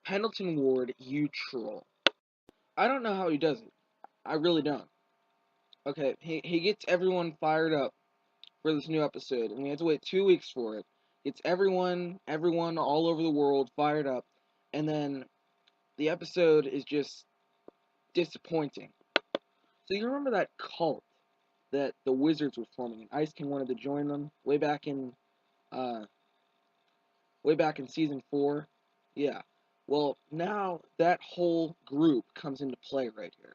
Pendleton Ward, you troll. I don't know how he does it. I really don't. Okay, he gets everyone fired up for this new episode, and we had to wait 2 weeks for it. Gets everyone all over the world fired up, and then the episode is just disappointing. So you remember that cult that the Wizards were forming, and Ice King wanted to join them uh, way back in season 4? Yeah. Well, now that whole group comes into play right here.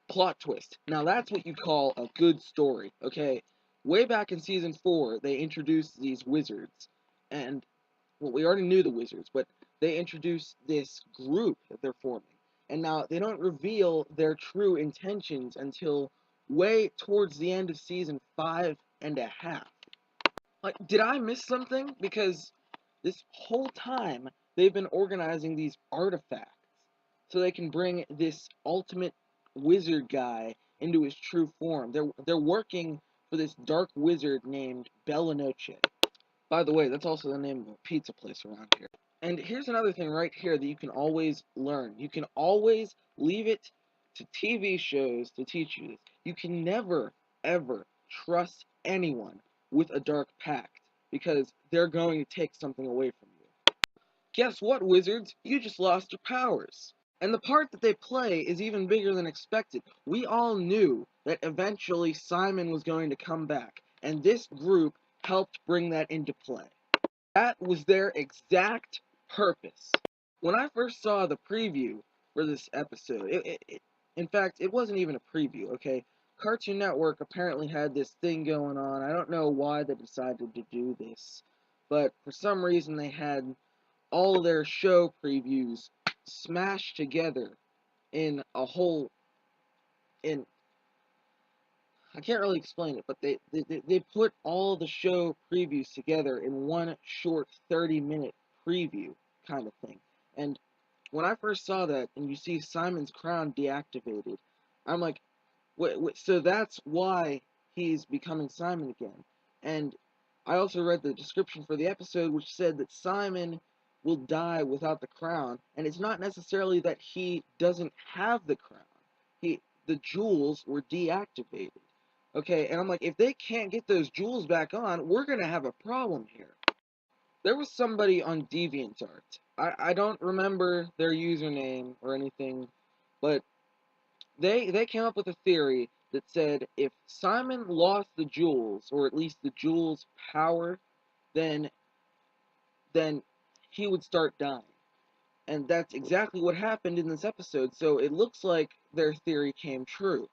Plot twist. Now that's what you call a good story, okay? Way back in season 4, they introduced these wizards, and well, we already knew the wizards, but they introduced this group that they're forming, and now they don't reveal their true intentions until way towards the end of season 5 and a half. Like, did I miss something? Because this whole time they've been organizing these artifacts so they can bring this ultimate wizard guy into his true form. They're working for this dark wizard named Bellanoche. By the way, that's also the name of a pizza place around here. And here's another thing right here that you can always learn. You can always leave it to TV shows to teach you this. You can never, ever trust anyone with a dark pact because they're going to take something away from you. Guess what, wizards? You just lost your powers. And the part that they play is even bigger than expected. We all knew that eventually Simon was going to come back, and this group helped bring that into play. That was their exact purpose. When I first saw the preview for this episode, in fact, it wasn't even a preview, okay? Cartoon Network apparently had this thing going on. I don't know why they decided to do this, but for some reason they had all of their show previews smashed together in a whole, in I can't really explain it, but they put all the show previews together in one short 30-minute preview kind of thing. And when I first saw that, and you see Simon's crown deactivated, I'm like, wait, so that's why he's becoming Simon again. And I also read the description for the episode, which said that Simon will die without the crown, and it's not necessarily that he doesn't have the crown. The jewels were deactivated. Okay, and I'm like, if they can't get those jewels back on, we're gonna have a problem here. There was somebody on DeviantArt. I don't remember their username or anything, but they came up with a theory that said if Simon lost the jewels, or at least the jewels' power, then he would start dying. And that's exactly what happened in this episode, so it looks like their theory came true.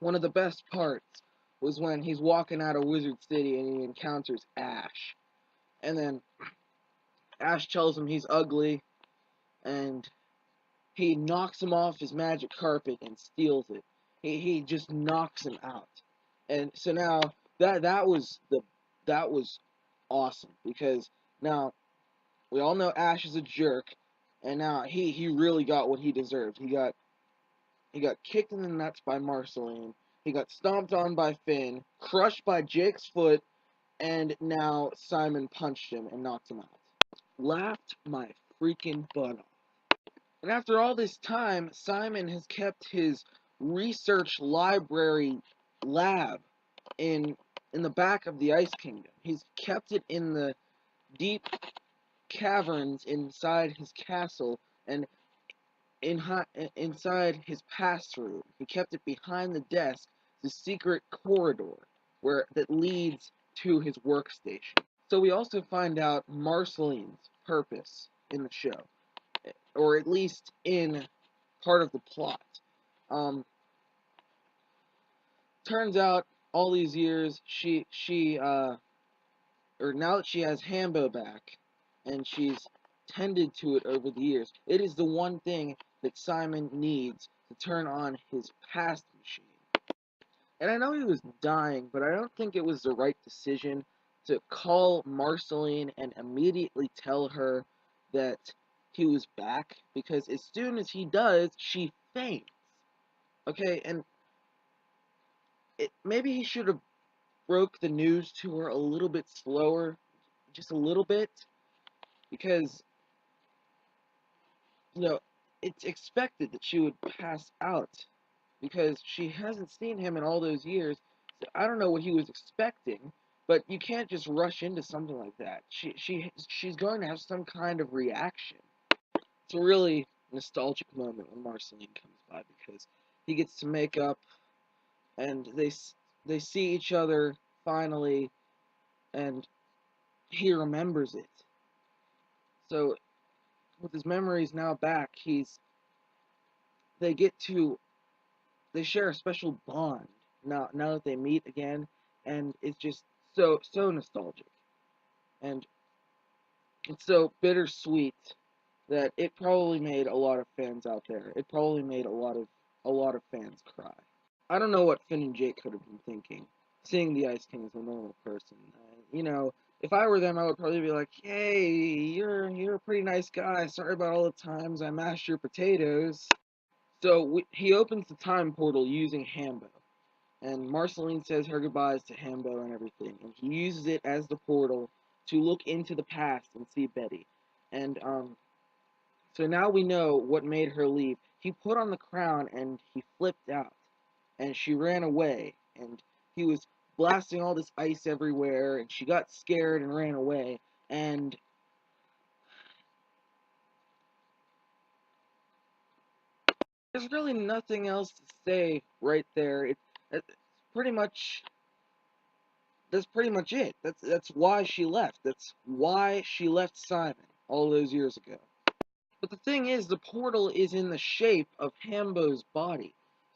One of the best parts was when he's walking out of Wizard City and he encounters Ash. And then Ash tells him he's ugly, and he knocks him off his magic carpet and steals it. He just knocks him out. And so now that was awesome, because now we all know Ash is a jerk, and now he really got what he deserved. He got kicked in the nuts by Marceline. He got stomped on by Finn, crushed by Jake's foot, and now Simon punched him and knocked him out. Laughed my freaking butt off. And after all this time, Simon has kept his research library lab in the back of the Ice Kingdom. He's kept it in the deep caverns inside his castle, and inside his pass-through. He kept it behind the desk, the secret corridor that leads to his workstation. So we also find out Marceline's purpose in the show, or at least in part of the plot. Um, Turns out all these years or now that she has Hambo back, and she's tended to it over the years, it is the one thing that Simon needs to turn on his past machine. And I know he was dying, but I don't think it was the right decision to call Marceline and immediately tell her that he was back, because as soon as he does, she faints. Okay, and maybe he should have broke the news to her a little bit slower, just a little bit, because you know, it's expected that she would pass out because she hasn't seen him in all those years. So I don't know what he was expecting, but you can't just rush into something like that. She's going to have some kind of reaction. It's a really nostalgic moment when Marceline comes by because he gets to make up and they see each other finally, and he remembers it. So with his memories now back, they get to they share a special bond now that they meet again, and it's just so nostalgic, and it's so bittersweet that it probably made a lot of fans out there. It probably made a lot of fans cry. I don't know what Finn and Jake could have been thinking, seeing the Ice King as a normal person. If I were them, I would probably be like, "Hey, you're a pretty nice guy. Sorry about all the times I mashed your potatoes." So he opens the time portal using Hambo, and Marceline says her goodbyes to Hambo and everything, and he uses it as the portal to look into the past and see Betty. And so now we know what made her leave. He put on the crown and he flipped out, and she ran away, and he was blasting all this ice everywhere, and she got scared and ran away. And there's really nothing else to say right there. It's pretty much that's pretty much it. That's why she left. That's why she left Simon all those years ago. But the thing is, the portal is in the shape of Hambo's body.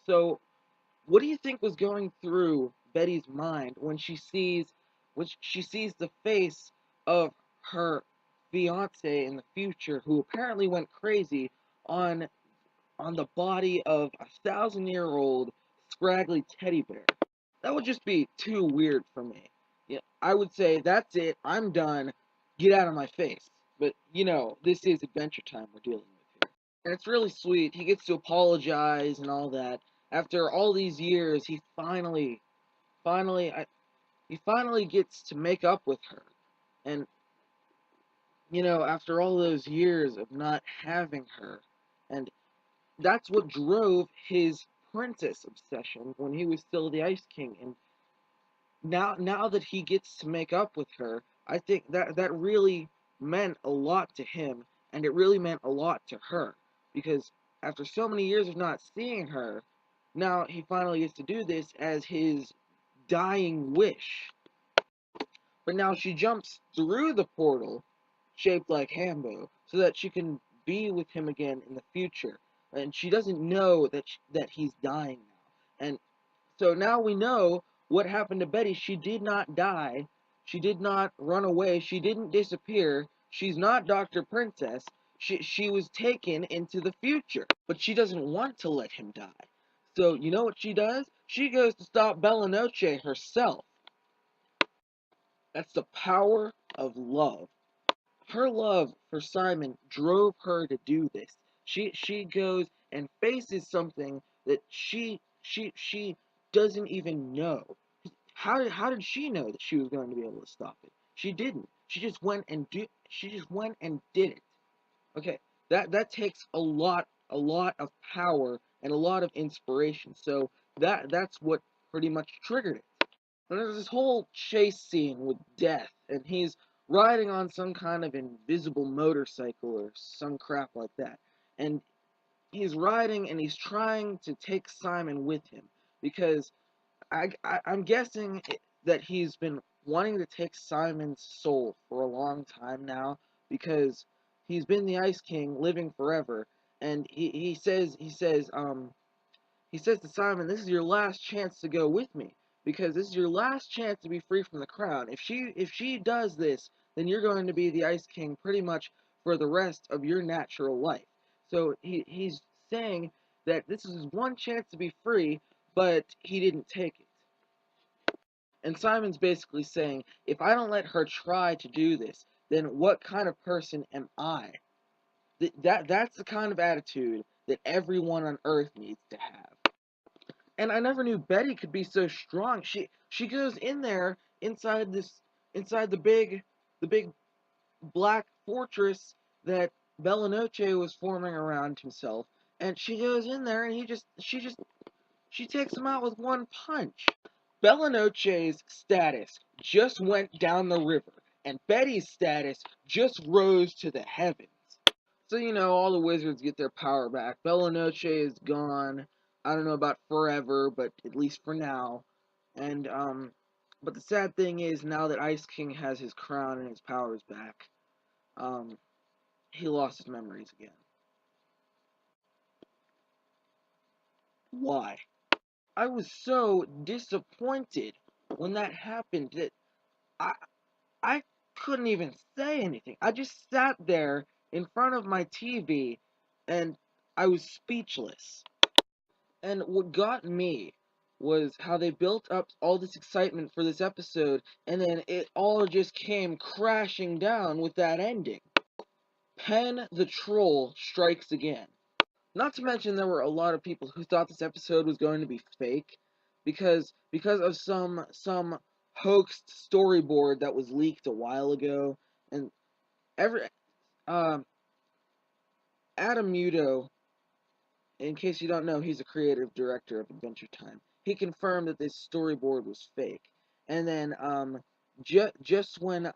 So what do you think was going through Betty's mind when she sees the face of her fiance in the future, who apparently went crazy on on the body of a 1,000-year-old scraggly teddy bear? That would just be too weird for me. Yeah, I would say that's it. I'm done. Get out of my face. But this is Adventure Time we're dealing with here, and it's really sweet. He gets to apologize and all that. After all these years, finally, he finally gets to make up with her. And after all those years of not having her, and that's what drove his princess obsession when he was still the Ice King. And now that he gets to make up with her, I think that really meant a lot to him, and it really meant a lot to her, because after so many years of not seeing her, now he finally gets to do this as his dying wish. But now she jumps through the portal, shaped like Hambo, so that she can be with him again in the future. And she doesn't know that he's dying now. And so now we know what happened to Betty. She did not die. She did not run away. She didn't disappear. She's not Dr. Princess. She was taken into the future. But she doesn't want to let him die. So you know what she does? She goes to stop Bella Noche herself. That's the power of love. Her love for Simon drove her to do this. She goes and faces something that she doesn't even know. How did she know that she was going to be able to stop it? She didn't. She just went and did it. Okay, that takes a lot of power and a lot of inspiration. So that's what pretty much triggered it. And there's this whole chase scene with Death, and he's riding on some kind of invisible motorcycle or some crap like that. And he's riding and he's trying to take Simon with him because I'm guessing that he's been wanting to take Simon's soul for a long time now, because he's been the Ice King living forever. And he says to Simon, "This is your last chance to go with me, because this is your last chance to be free from the crown. If she does this, then you're going to be the Ice King pretty much for the rest of your natural life." So he's saying that this is his one chance to be free, but he didn't take it. And Simon's basically saying, if I don't let her try to do this, then what kind of person am I? That's the kind of attitude that everyone on Earth needs to have. And I never knew Betty could be so strong. She goes in there inside the big black fortress that Bella Noche was forming around himself, and she goes in there, and she takes him out with one punch. Bella Noche's status just went down the river, and Betty's status just rose to the heavens. So, all the wizards get their power back. Bella Noche is gone. I don't know about forever, but at least for now. And, but the sad thing is, now that Ice King has his crown and his powers back, he lost his memories again. Why? I was so disappointed when that happened that I I couldn't even say anything. I just sat there in front of my TV and I was speechless. And what got me was how they built up all this excitement for this episode and then it all just came crashing down with that ending. Penn the Troll strikes again. Not to mention there were a lot of people who thought this episode was going to be fake because of some hoaxed storyboard that was leaked a while ago, and every um Adam Muto, in case you don't know, he's a creative director of Adventure Time. He confirmed that this storyboard was fake. And then just when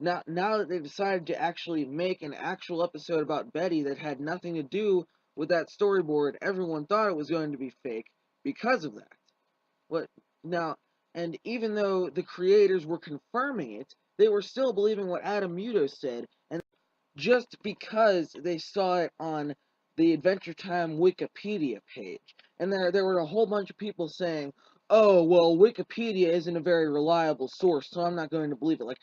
now that they decided to actually make an actual episode about Betty that had nothing to do with that storyboard, everyone thought it was going to be fake because of that. What now? And even though the creators were confirming it, they were still believing what Adam Muto said, and just because they saw it on the Adventure Time Wikipedia page. And there were a whole bunch of people saying, "Oh, well, Wikipedia isn't a very reliable source, so I'm not going to believe it." Like,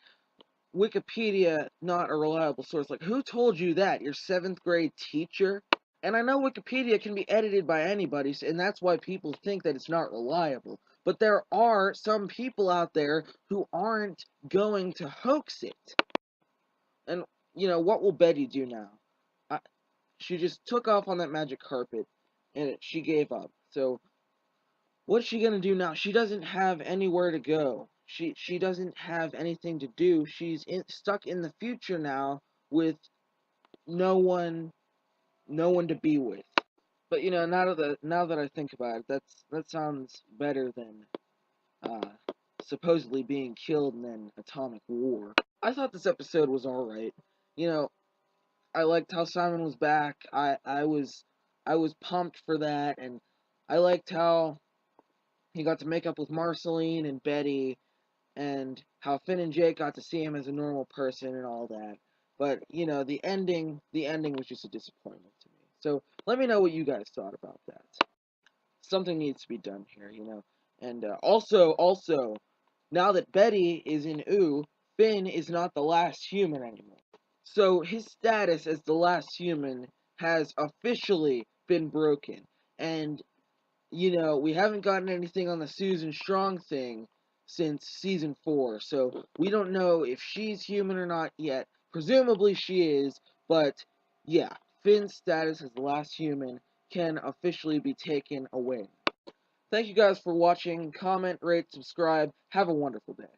Wikipedia, not a reliable source. Like, who told you that? Your 7th grade teacher? And I know Wikipedia can be edited by anybody, and that's why people think that it's not reliable. But there are some people out there who aren't going to hoax it. And, what will Betty do now? She just took off on that magic carpet, and she gave up. So, what's she gonna do now? She doesn't have anywhere to go. She doesn't have anything to do. She's stuck in the future now with no one to be with. But now that I think about it, that sounds better than uh, supposedly being killed in an atomic war. I thought this episode was all right. You know, I liked how Simon was back. I was pumped for that, and I liked how he got to make up with Marceline and Betty, and how Finn and Jake got to see him as a normal person and all that. But the ending was just a disappointment to me. So let me know what you guys thought about that. Something needs to be done here. And also, now that Betty is in Oo, Finn is not the last human anymore. So his status as the last human has officially been broken. And we haven't gotten anything on the Susan Strong thing since season 4, so we don't know if she's human or not yet. Presumably she is, but yeah, Finn's status as the last human can officially be taken away. Thank you guys for watching. Comment, rate, subscribe. Have a wonderful day.